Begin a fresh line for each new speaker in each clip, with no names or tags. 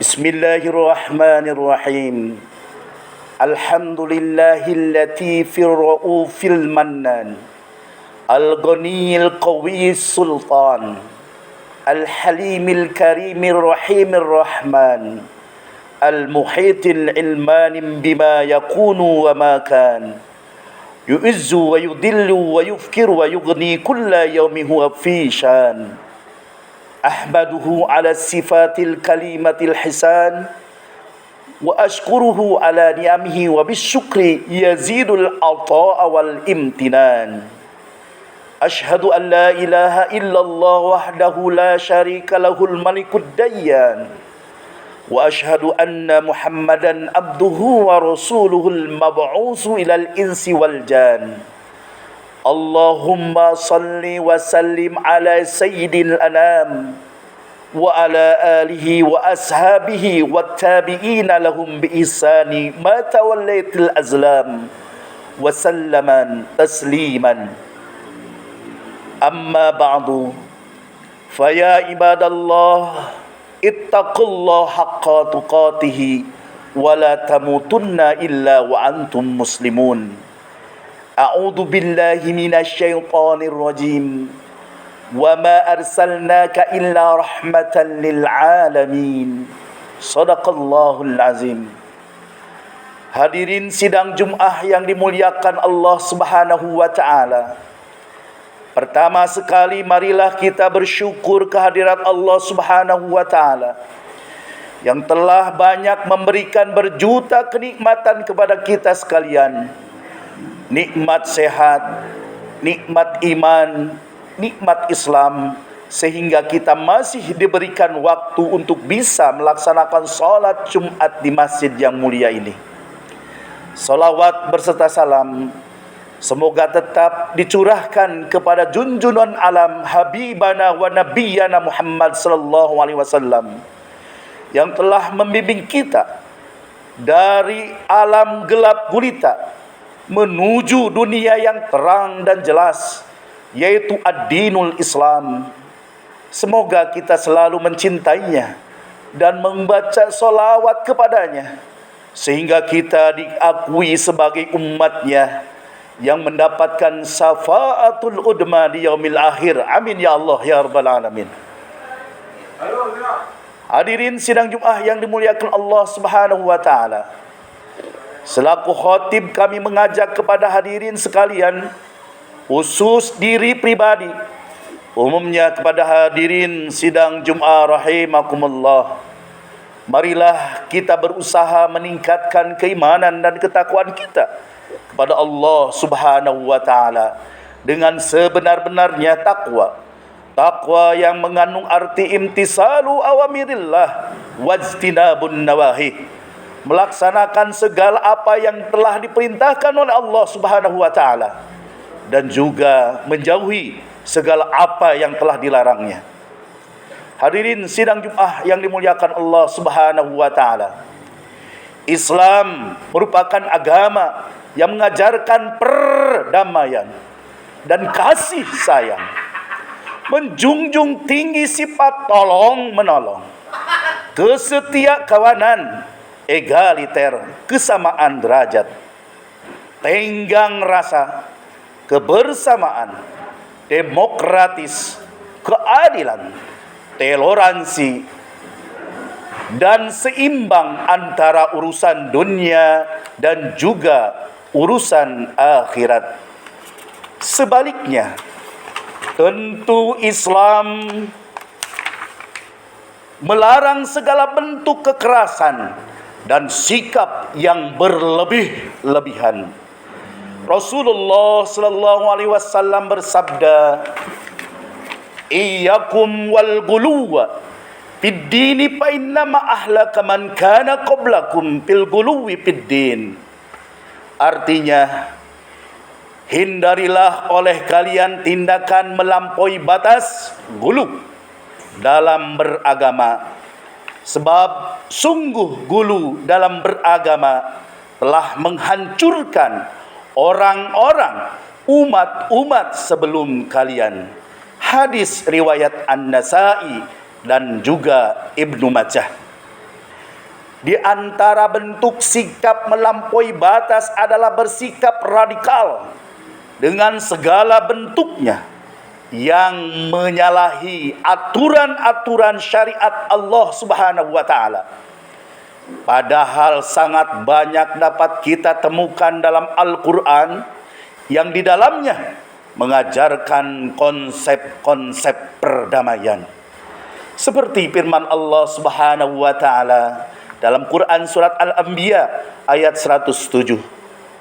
Bismillahirrahmanirrahim. Alhamdulillahil latifir raufil mannan, al-ghaniyil qawiyis sultan, al-halimil karimir rahimir rahman, al-muhitil ilmanim bima yakunu wa ma kan, yu'izzu wa yudillu wa yufkiru wa yughni kulla yawmin huwa fi shan. Ahmaduhu ala sifatil kalimatil hisan wa ashkuruhu ala ni'amihi wa bisyukri yazidul ata'a wal imtinan. Ashhadu an la ilaha illallah wahdahu la syarika lahul malikud dayyan wa ashhadu anna muhammadan abduhu wa rasuluhul mab'usu ilal insi wal jan. Allahumma salli wa sallim ala sayyidil anam wa ala alihi wa ashabihi wa tabi'ina lahum bi ihsani ma tawallaitil azlam wa sallaman tasliman. Amma ba'du, faya ibadallah ittaqullaha haqqa tuqatihi wa la tamutunna illa wa antum muslimun. A'udzu billahi minasyaitonir rajim. Wa ma arsalnaka illa rahmatan lil alamin. Shadaqallahul azim. Hadirin sidang Jumat yang dimuliakan Allah Subhanahu wa taala. Pertama sekali marilah kita bersyukur kehadirat Allah Subhanahu wa taala yang telah banyak memberikan berjuta kenikmatan kepada kita sekalian. Nikmat sehat, nikmat iman, nikmat Islam, sehingga kita masih diberikan waktu untuk bisa melaksanakan sholat Jumat di masjid yang mulia ini. Salawat berserta salam semoga tetap dicurahkan kepada junjungan alam Habibana wa Nabiyana Muhammad sallallahu alaihi wasallam yang telah membimbing kita dari alam gelap gulita menuju dunia yang terang dan jelas, yaitu ad-dinul Islam. Semoga kita selalu mencintainya dan membaca solawat kepadanya, sehingga kita diakui sebagai umatnya yang mendapatkan syafaatul udma di yaumil akhir. Amin ya Allah ya rabbal alamin. Hadirin sidang Jumat yang dimuliakan Allah Subhanahu wa taala. Selaku khatib, kami mengajak kepada hadirin sekalian, khusus diri pribadi, umumnya kepada hadirin sidang Jumat rahimakumullah. Marilah kita berusaha meningkatkan keimanan dan ketakwaan kita kepada Allah Subhanahu wa taala dengan sebenar-benarnya takwa. Takwa yang mengandung arti imtisalu awamirillah wajtinabun nawahi, melaksanakan segala apa yang telah diperintahkan oleh Allah Subhanahu wa taala dan juga menjauhi segala apa yang telah dilarangnya. Hadirin sidang Jumat yang dimuliakan Allah Subhanahu wa taala. Islam merupakan agama yang mengajarkan perdamaian dan kasih sayang, menjunjung tinggi sifat tolong menolong, kesetiakawanan, egaliter, kesamaan derajat, tenggang rasa, kebersamaan, demokratis, keadilan, toleransi, dan seimbang antara urusan dunia dan juga urusan akhirat. Sebaliknya, tentu Islam melarang segala bentuk kekerasan dan sikap yang berlebih-lebihan. Rasulullah sallallahu alaihi wasallam bersabda, "Iyyakum wal ghuluwa fid dini fa inna ma ahlaka man kana qablakum fil ghuluwi fid din." Artinya, hindarilah oleh kalian tindakan melampaui batas gulu dalam beragama, sebab sungguh gulu dalam beragama telah menghancurkan orang-orang umat-umat sebelum kalian. Hadis riwayat An-Nasa'i dan juga Ibnu Majah. Di antara bentuk sikap melampaui batas adalah bersikap radikal dengan segala bentuknya yang menyalahi aturan-aturan syariat Allah Subhanahu wa taala. Padahal sangat banyak dapat kita temukan dalam Al-Qur'an yang di dalamnya mengajarkan konsep-konsep perdamaian. Seperti firman Allah Subhanahu wa taala dalam Quran surat Al-Anbiya ayat 107.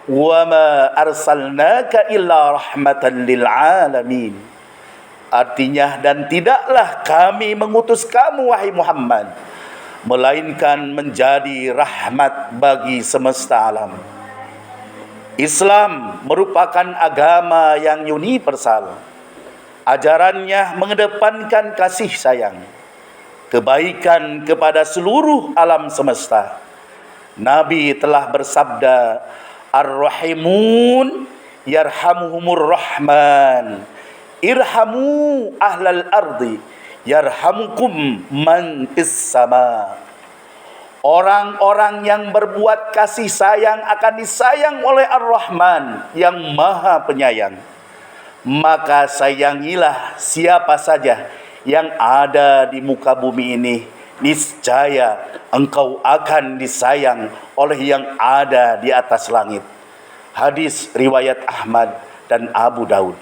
Wa ma arsalnaka illa rahmatan lil alamin. Artinya, dan tidaklah kami mengutus kamu wahai Muhammad melainkan menjadi rahmat bagi semesta alam. Islam merupakan agama yang universal. Ajarannya mengedepankan kasih sayang, kebaikan kepada seluruh alam semesta. Nabi telah bersabda, Ar-Rahimun yarhamuhumur Rahman, irhamu ahlal ardi yarhamukum man fis sama. Orang-orang yang berbuat kasih sayang akan disayang oleh Ar-Rahman yang Maha Penyayang. Maka sayangilah siapa saja yang ada di muka bumi ini, niscaya engkau akan disayang oleh yang ada di atas langit. Hadis riwayat Ahmad dan Abu Daud.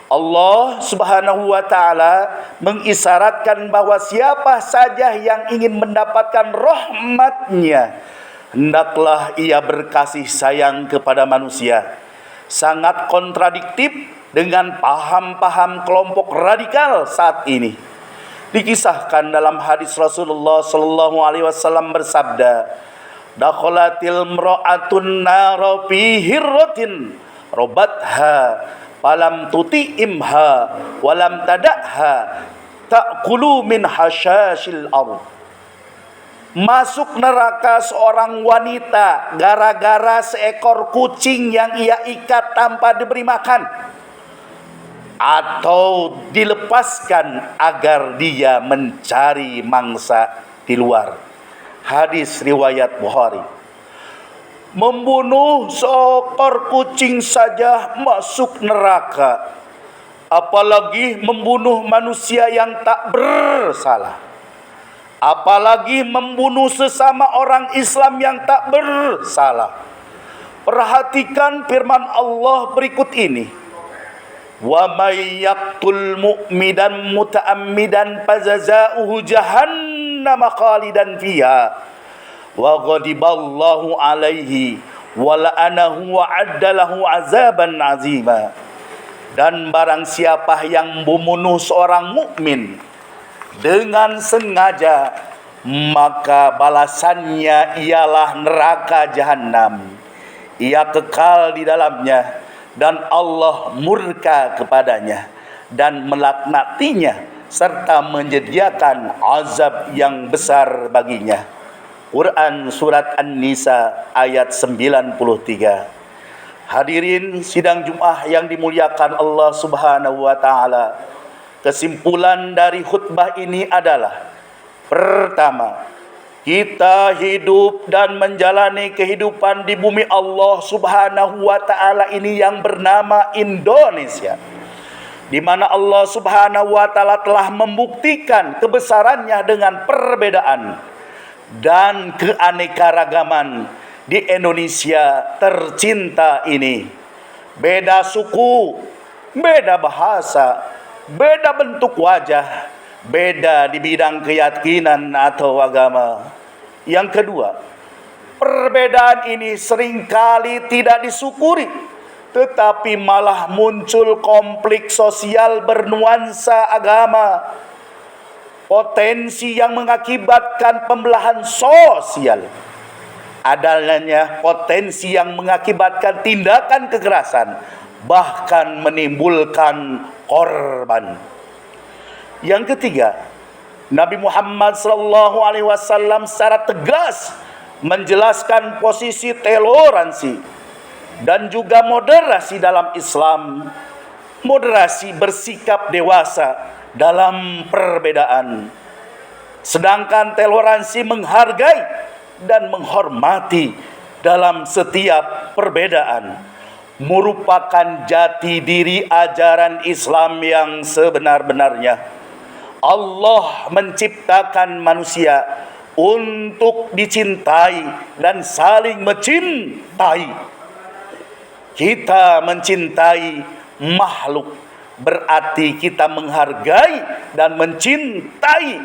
Allah Subhanahu wa taala mengisyaratkan bahwa siapa saja yang ingin mendapatkan rahmat-Nya, hendaklah ia berkasih sayang kepada manusia. Sangat kontradiktif dengan paham-paham kelompok radikal saat ini. Dikisahkan dalam hadis Rasulullah sallallahu alaihi wasallam bersabda, "Dakhalatil imra'atun nara fi hirratin rabatha falam tuti'imha walam tada'ha ta'kulu min hasyashil ardh." Masuk neraka seorang wanita gara-gara seekor kucing yang ia ikat tanpa diberi makan atau dilepaskan agar dia mencari mangsa di luar. Hadis riwayat Bukhari. Membunuh seekor kucing saja masuk neraka, apalagi membunuh manusia yang tak bersalah, apalagi membunuh sesama orang Islam yang tak bersalah. Perhatikan firman Allah berikut ini, wa may yaqtul mu'minan muta'ammidan fajazaohu jahannam khalidan fiha wa ghadiballahu alaihi wa la'anahu wa addalahu azaban azima. Dan barang siapa yang membunuh seorang mukmin dengan sengaja, maka balasannya ialah neraka jahanam. Ia kekal di dalamnya dan Allah murka kepadanya dan melaknatinya serta menyediakan azab yang besar baginya. Quran surat An-Nisa ayat 93. Hadirin sidang Jumat yang dimuliakan Allah Subhanahu wa taala. Kesimpulan dari khutbah ini adalah, pertama, kita hidup dan menjalani kehidupan di bumi Allah Subhanahu wa taala ini yang bernama Indonesia, di mana Allah Subhanahu wa taala telah membuktikan kebesarannya dengan perbedaan dan keanekaragaman di Indonesia tercinta ini. Beda suku, beda bahasa, beda bentuk wajah, beda di bidang keyakinan atau agama. Yang kedua, perbedaan ini seringkali tidak disyukuri, tetapi malah muncul konflik sosial bernuansa agama, potensi yang mengakibatkan pembelahan sosial, adanya potensi yang mengakibatkan tindakan kekerasan, bahkan menimbulkan korban. Yang ketiga, Nabi Muhammad SAW secara tegas menjelaskan posisi toleransi dan juga moderasi dalam Islam. Moderasi bersikap dewasa dalam perbedaan, sedangkan toleransi menghargai dan menghormati dalam setiap perbedaan merupakan jati diri ajaran Islam yang sebenar-benarnya. Allah menciptakan manusia untuk dicintai dan saling mencintai. Kita mencintai makhluk berarti kita menghargai dan mencintai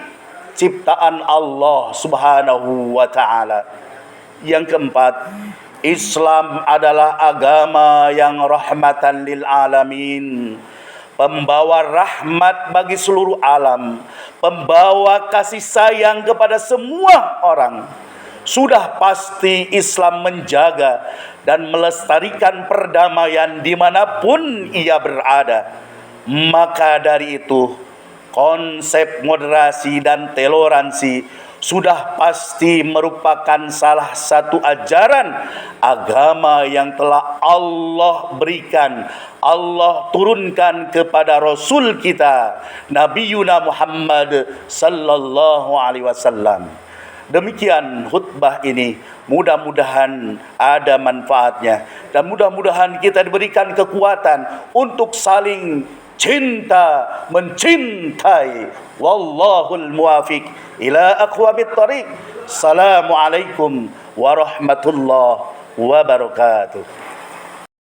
ciptaan Allah Subhanahu wa taala. Yang keempat, Islam adalah agama yang rahmatan lil alamin, pembawa rahmat bagi seluruh alam, pembawa kasih sayang kepada semua orang. Sudah pasti Islam menjaga dan melestarikan perdamaian dimanapun ia berada. Maka dari itu, konsep moderasi dan toleransi sudah pasti merupakan salah satu ajaran agama yang telah Allah berikan, Allah turunkan kepada Rasul kita, Nabi Muhammad sallallahu alaihi wasallam. Demikian khutbah ini, mudah-mudahan ada manfaatnya dan mudah-mudahan kita diberikan kekuatan untuk saling cinta mencintai. Wallahul muwafiq ila aqwamit thariq. Assalamualaikum warahmatullahi wabarakatuh.